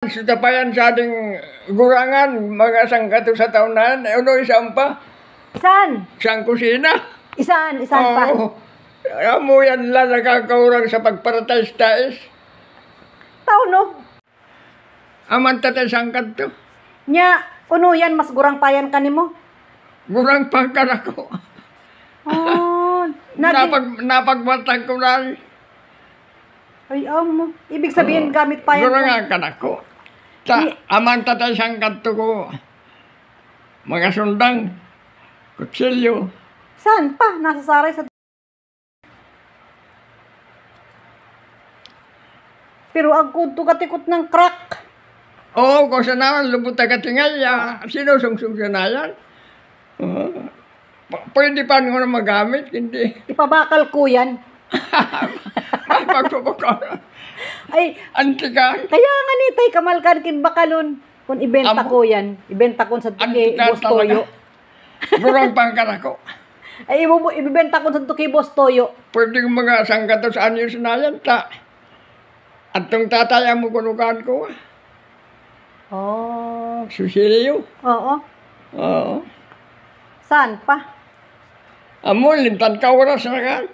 Sutapayan sa ating gurangan, mga sangkato sa taunan, ano isang pa? Isan? Isang kusina. Isan pa. Amo yan lang nakakaurang sa pagparatay-tais. Tao no? Aman tatay sangkat to. Nya, uno yan, mas gurang payan ka nimo. Gurang pangkan ako. Oh, napagbatag ko na. Ay, ibig sabihin gamit payan gurang kan ako. Sa aman tatay sangkat to ko. Mga sundang. Kutsilyo. Saan pa? Nasa saray sa... Pero ang kuto-katikot ng crack. Oo, kung saan naman lubot na katingay, sinusungsung siya na yan. Pwede pa nga na magamit, hindi. Ipabakal ko yan. Mapagpapakal. Ay, antikan. Kaya nga ni, tay, kamalkan kin bakalon. Kung ibenta ko yan, ibenta ko sa tuki Boss Toyo. Gurang pangkan ako. Ay, ibibenta ko sa tuki Boss Toyo. Pwede kong mga sangkato sa anyo sinayan, ta. At itong tataya mo kunukan ko. Oh. Susilyo. Oo. Oo. Saan pa? Amo, lintan ka oras na kan.